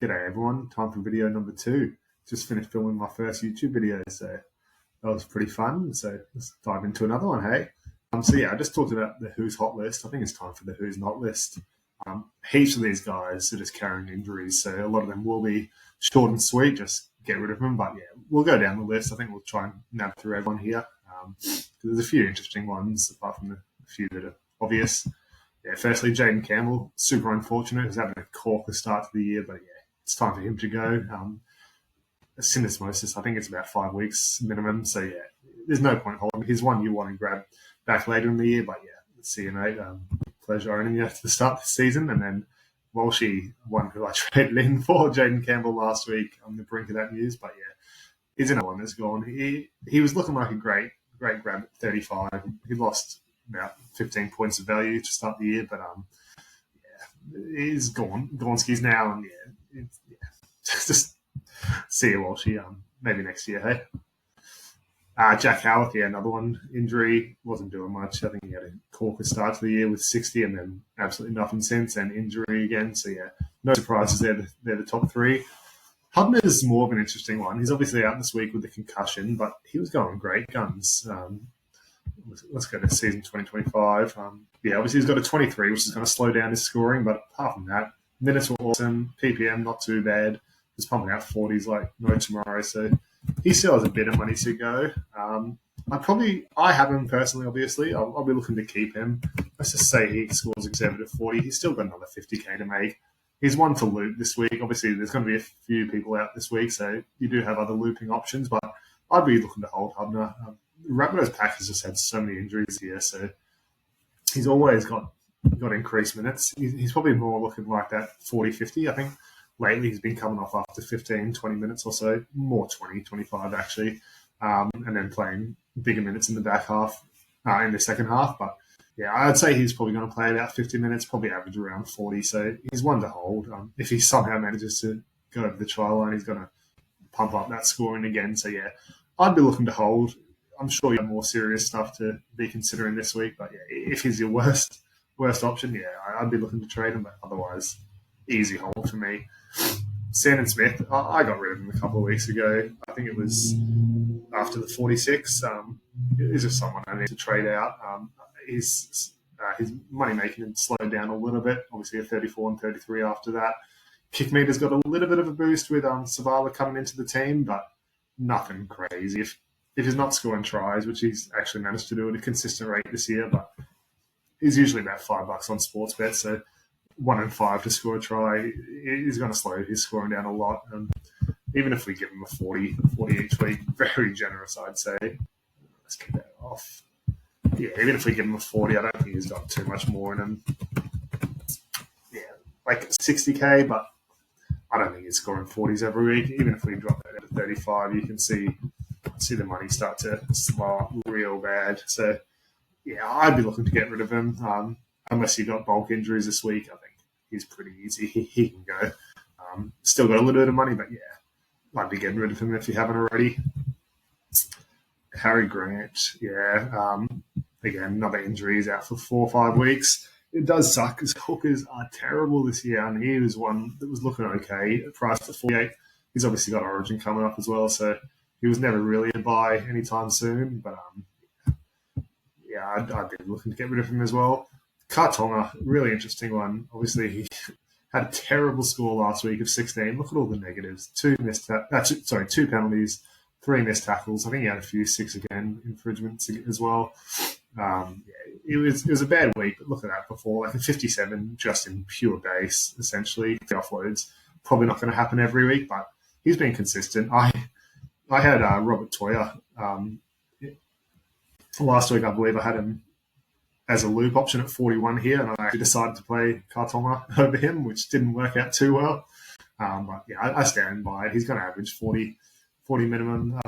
G'day everyone, time for video number 2. Just finished filming my first YouTube video, so that was pretty fun. So let's dive into another one, hey? I just talked about the Who's Hot list. I think it's time for the Who's Not list. Heaps of these guys are just carrying injuries, so a lot of them will be short and sweet, just get rid of them. But yeah, we'll go down the list. I think we'll try and nab through everyone here. There's a few interesting ones, apart from the few that are obvious. Yeah, firstly, Jaden Campbell, super unfortunate. He's having a corker start to the year, but yeah, it's time for him to go. Syndesmosis, I think it's about 5 weeks minimum. So yeah, there's no point holding. He's one you want to grab back later in the year, but yeah, let's see you, mate. Pleasure owning you to the start of the season. And then Walshy, one who I traded in for Jaden Campbell last week on the brink of that news, but yeah, he's another one that's gone. He was looking like a great grab at 35. He lost about 15 points of value to start the year, but he's gone. Gonski's now, and just see you, Walshy. Maybe next year, hey. Jack Howarth, another one. Injury, wasn't doing much. I think he had a corker start to the year with 60 and then absolutely nothing since, and injury again. So yeah, no surprises. They're the top three. Hubner's more of an interesting one. He's obviously out this week with the concussion, but he was going great guns. Let's go to season 2025. Obviously he's got a 23, which is going to slow down his scoring, but apart from that, minutes were awesome. PPM, not too bad. He's pumping out 40s like no tomorrow, so he still has a bit of money to go. I have him personally, obviously. I'll be looking to keep him. Let's just say he scores a conservative 40. He's still got another 50k to make. He's one to loop this week. Obviously, there's going to be a few people out this week, so you do have other looping options, but I'd be looking to hold Hubner. Rapidos Pack has just had so many injuries here, so he's always got increased minutes. He's probably more looking like that 40-50, I think. Lately, he's been coming off after 15, 20 minutes or so, more 20, 25 actually, and then playing bigger minutes in the back half, in the second half. But yeah, I'd say he's probably going to play about 50 minutes, probably average around 40. So he's one to hold. If he somehow manages to go over the try line, he's going to pump up that scoring again. So yeah, I'd be looking to hold. I'm sure you have more serious stuff to be considering this week. But yeah, if he's your worst option, yeah, I'd be looking to trade him. But otherwise, easy hold for me. Sandon Smith, I got rid of him a couple of weeks ago. I think it was after the 46. He's just someone I need to trade out. His money making had slowed down a little bit. Obviously, a 34 and 33 after that. Kick meter's got a little bit of a boost with Savala coming into the team, but nothing crazy. If he's not scoring tries, which he's actually managed to do at a consistent rate this year, but he's usually about $5 on sports bet, so 1 in 5 to score a try is going to slow his scoring down a lot. And even if we give him a 40 each week, very generous, I'd say. Let's get that off. Yeah, even if we give him a 40, I don't think he's got too much more in him. Yeah, like 60k, but I don't think he's scoring 40s every week. Even if we drop that down to 35, you can see the money start to slow up real bad. So yeah, I'd be looking to get rid of him. Unless he got bulk injuries this week, I think he's pretty easy. He can go. Still got a little bit of money, but yeah, might be getting rid of him if you haven't already. Harry Grant, again, another injury. He's out for 4 or 5 weeks. It does suck because hookers are terrible this year, and he was one that was looking okay, priced at 48. He's obviously got Origin coming up as well, so he was never really a buy anytime soon. But I'd be looking to get id of him as well. Kartonga, really interesting one. Obviously, he had a terrible score last week of 16. Look at all the negatives. 2 penalties, 3 missed tackles. I think he had a few 6 again infringements as well. It was a bad week, but look at that before. Like a 57 just in pure base, essentially. The offloads probably not going to happen every week, but he's been consistent. I had Robert Toya last week, I believe I had him as a loop option at 41 here, and I actually decided to play Kartonga over him, which didn't work out too well. But yeah, I stand by it. He's going to average 40 minimum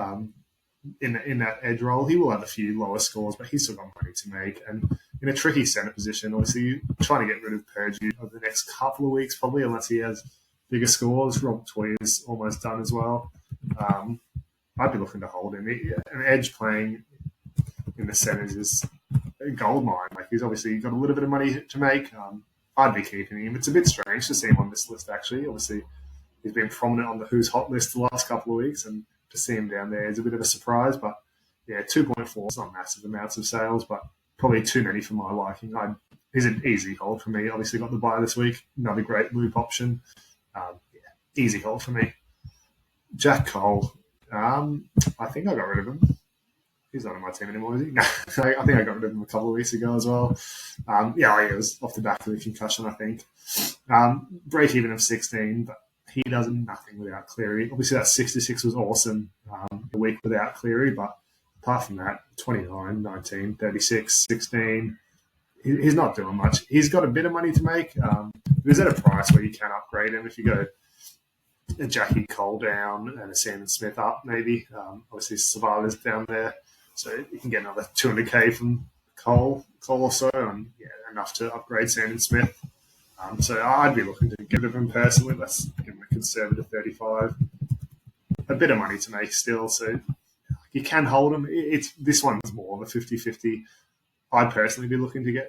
in that edge role. He will have a few lower scores, but he's still got money to make. And in a tricky centre position, obviously, you're trying to get rid of Purdue over the next couple of weeks, probably, unless he has bigger scores. Rob Toy is almost done as well. I'd be looking to hold him. An edge playing in the centres is a gold mine. Like, he's obviously got a little bit of money to make. I'd be keeping him. It's a bit strange to see him on this list, actually. Obviously, he's been prominent on the Who's Hot list the last couple of weeks, and to see him down there is a bit of a surprise. But yeah, 2.4 is not massive amounts of sales, but probably too many for my liking. He's an easy hold for me. Obviously got the bye this week. Another great loop option. Easy hold for me. Jack Cole. I think I got rid of him. He's not on my team anymore, is he? No, I think I got rid of him a couple of weeks ago as well. He was off the back of the concussion, I think. Break even of 16, but he does nothing without Cleary. Obviously, that 66 was awesome a week without Cleary, but apart from that, 29, 19, 36, 16, he's not doing much. He's got a bit of money to make. He's at a price where you can upgrade him if you go a Jackie Cole down and a Sam Smith up, maybe. Obviously, Savala's down there, so you can get another 200k from Cole or so, and enough to upgrade Sam Smith. So I'd be looking to get rid of him personally. Let's give him a conservative 35. A bit of money to make still, so you can hold him. This one's more of a 50-50. I'd personally be looking to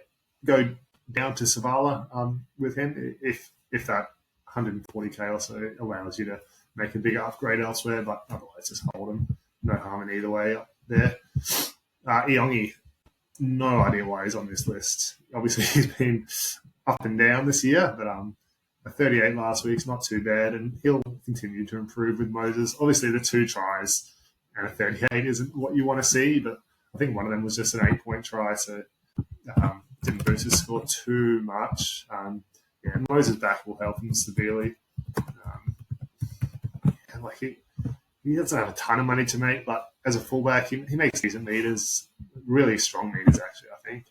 go down to Savala with him if that 140k or so allows you to make a bigger upgrade elsewhere, but otherwise just hold him. No harm in either way up there. Iongi, no idea why he's on this list. Obviously, he's been up and down this year, but a 38 last week's not too bad, and he'll continue to improve with Moses. Obviously, the 2 tries and a 38 isn't what you want to see, but I think one of them was just an 8-point try, so didn't boost his score too much. Moses back will help him severely. He doesn't have a ton of money to make, but as a fullback, he makes decent meters, really strong meters actually, I think.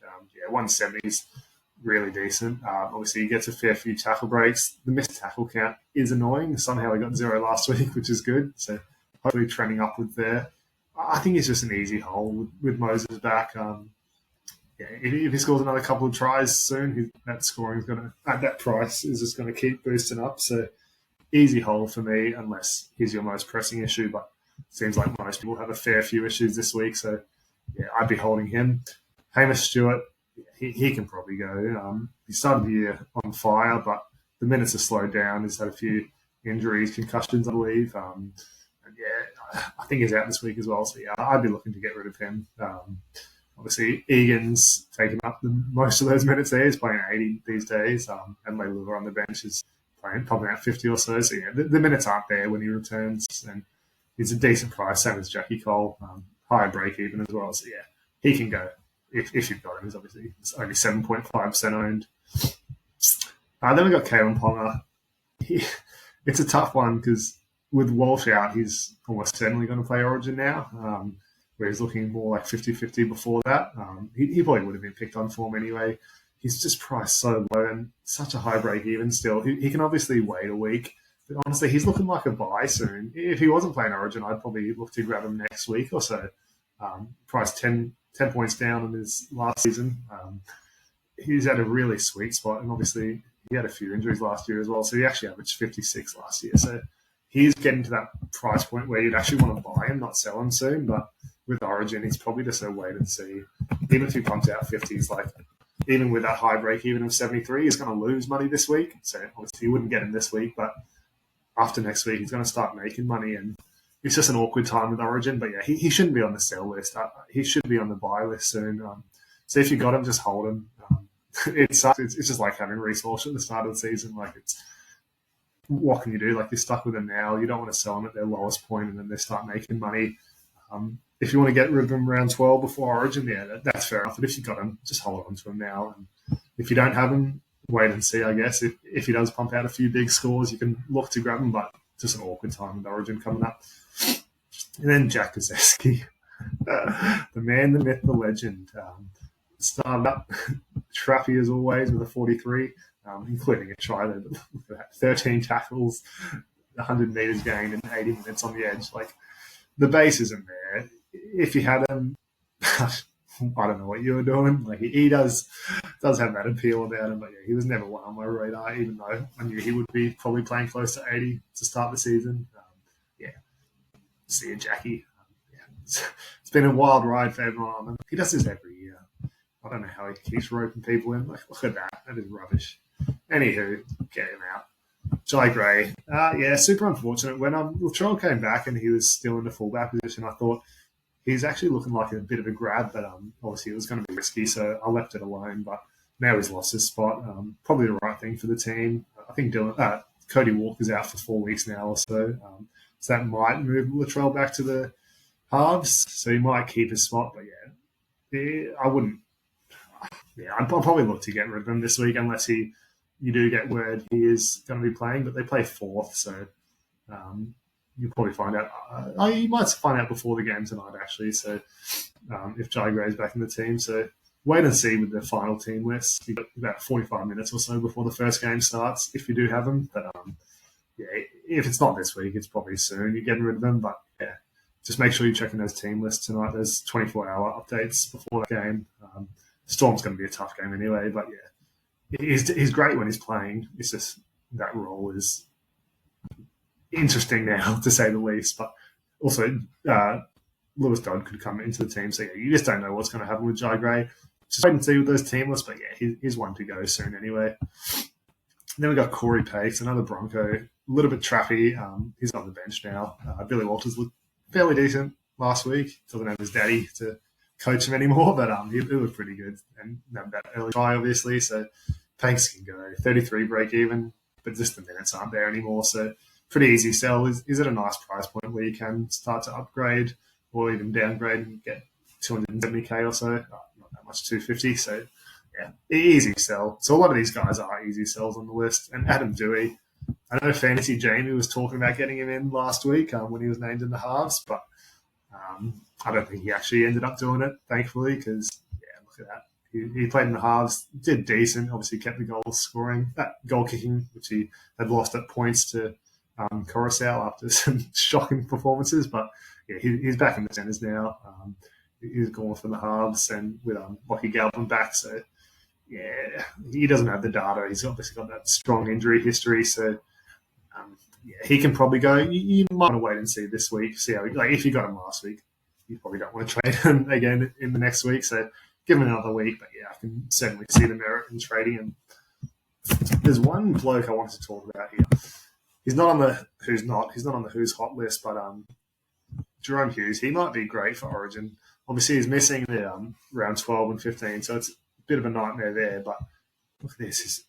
170 is really decent. Obviously, he gets a fair few tackle breaks. The missed tackle count is annoying. Somehow he got 0 last week, which is good. So hopefully trending upward there. I think it's just an easy hole with Moses back. If he scores another couple of tries soon, that scoring is going to, at that price, is just going to keep boosting up. So easy hole for me, unless he's your most pressing issue. But it seems like most people have a fair few issues this week. So I'd be holding him. Hamish Stewart, he can probably go. He started the year on fire, but the minutes have slowed down. He's had a few injuries, concussions, I believe. I think he's out this week as well. So I'd be looking to get rid of him. Obviously, Egan's taken up most of those minutes there. He's playing 80 these days. And Leilua on the bench is pumping out 50 or so. So, the minutes aren't there when he returns. And he's a decent price, same as Jackie Cole. Higher break even as well. So, he can go if you've got him. He's obviously only 7.5% owned. Then we've got Kalen Ponga. It's a tough one because with Walsh out, he's almost certainly going to play Origin now. Where he's looking more like 50-50 before that. He probably would have been picked on form anyway. He's just priced so low and such a high break even still. He can obviously wait a week. But honestly, he's looking like a buy soon. If he wasn't playing Origin, I'd probably look to grab him next week or so. Priced 10 points down in his last season. He's at a really sweet spot. And obviously, he had a few injuries last year as well. So he actually averaged 56 last year. So he's getting to that price point where you'd actually want to buy him, not sell him soon. But with Origin, he's probably just a wait and see. Even if he pumps out 50s, even with that high break even of 73, he's going to lose money this week. So obviously he wouldn't get him this week, but after next week, he's going to start making money. And it's just an awkward time with Origin. But he shouldn't be on the sell list. He should be on the buy list soon. So if you got him, just hold him. It sucks. It's just like having Reece Walsh at the start of the season. What can you do? You're stuck with them now. You don't want to sell them at their lowest point and then they start making money. If you want to get rid of him around 12 before Origin, that's fair enough. But if you got him, just hold on to him now. And if you don't have him, wait and see, I guess. If he does pump out a few big scores, you can look to grab him, but just an awkward time with Origin coming up. And then Jack Kozeski, the man, the myth, the legend. Started up trappy as always with a 43, including a try there. Look at that, 13 tackles, 100 metres gained, and 80 minutes on the edge. The base isn't there. If you had him, I don't know what you were doing. He does have that appeal about him, but he was never one on my radar, even though I knew he would be probably playing close to 80 to start the season. See you, Jackie. It's been a wild ride for everyone. He does this every year. I don't know how he keeps roping people in. Look at that. That is rubbish. Anywho, get him out. Jai Gray. Super unfortunate. When Latrell came back and he was still in the fullback position, I thought he's actually looking like a bit of a grab, but obviously it was going to be risky, so I left it alone. But now he's lost his spot. Probably the right thing for the team. I think Cody Walker's out for 4 weeks now or so. So that might move Latrell back to the halves, so he might keep his spot. But I wouldn't. Yeah, I'll probably look to get rid of him this week unless you do get word he is going to be playing. But they play 4th, so you'll probably find out. You might find out before the game tonight, actually. So if Jai Gray's back in the team, so wait and see with the final team list. You've got about 45 minutes or so before the first game starts, if you do have them. But if it's not this week, it's probably soon. You're getting rid of them, but just make sure you're checking those team lists tonight. There's 24-hour updates before the game. Storm's going to be a tough game anyway, but he's great when he's playing. It's just that role is interesting now, to say the least. But also, Lewis Dodd could come into the team, so you just don't know what's going to happen with Jai Gray. Just wait and see with those team lists, but he's one to go soon anyway. Then we got Corey Pace, another Bronco, a little bit trappy. He's on the bench now. Billy Walters looked fairly decent last week. Doesn't have his daddy to coach him anymore, but he looked pretty good and that early try, obviously. So Pace can go 33 break even, but just the minutes aren't there anymore. So pretty easy sell. Is at a nice price point where you can start to upgrade or even downgrade and get 270k or so. Not that much, 250. So easy sell. So a lot of these guys are easy sells on the list. And Adam Dewey, I know Fantasy Jamie was talking about getting him in last week when he was named in the halves, but I don't think he actually ended up doing it, thankfully, because, look at that. He played in the halves, did decent, obviously kept the goal kicking, which he had lost at points to Coruscant after some shocking performances. But, he's back in the centres now. He's going for the halves and with Lockie Galvin back. So, he doesn't have the data. He's obviously got that strong injury history. So, he can probably go. You might want to wait and see this week. See how if you got him last week, you probably don't want to trade him again in the next week. So give him another week. But I can certainly see the merit in trading him. There's one bloke I wanted to talk about here. He's not on the who's not. He's not on the who's hot list. But Jerome Hughes, he might be great for Origin. Obviously, he's missing the round 12 and 15, so it's a bit of a nightmare there. But look at this. He's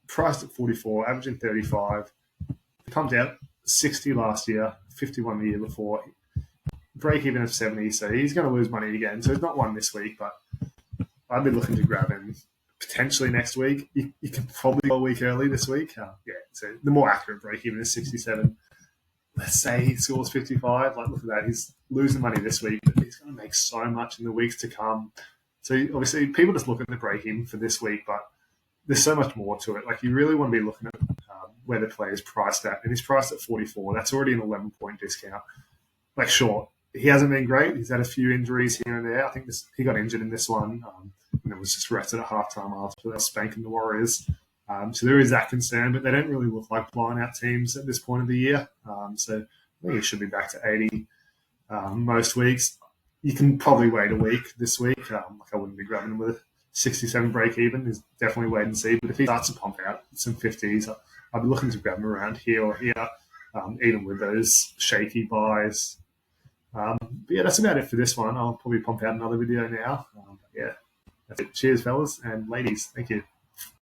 priced at 44, averaging 35. He pumped out 60 last year, 51 the year before. Break even of 70, so he's going to lose money again. So he's not one this week, but I'd be looking to grab him potentially next week. You can probably go a week early this week. So the more accurate break even is 67. Let's say he scores 55. Look at that. He's losing money this week, but he's going to make so much in the weeks to come. So obviously people just look at the break even for this week, but there's so much more to it. You really want to be looking at where the player's priced at, and he's priced at 44. That's already an 11-point discount. Sure, he hasn't been great. He's had a few injuries here and there. I think he got injured in this one and was just rested at halftime after spanking the Warriors. So there is that concern, but they don't really look like blowing out teams at this point of the year. So I think he should be back to 80 most weeks. You can probably wait a week this week. I wouldn't be grabbing him with a 67 break even. Is definitely wait and see. But if he starts to pump out some 50s, I'd be looking to grab him around here or here, even with those shaky buys. But that's about it for this one. I'll probably pump out another video now. That's it. Cheers, fellas and ladies. Thank you.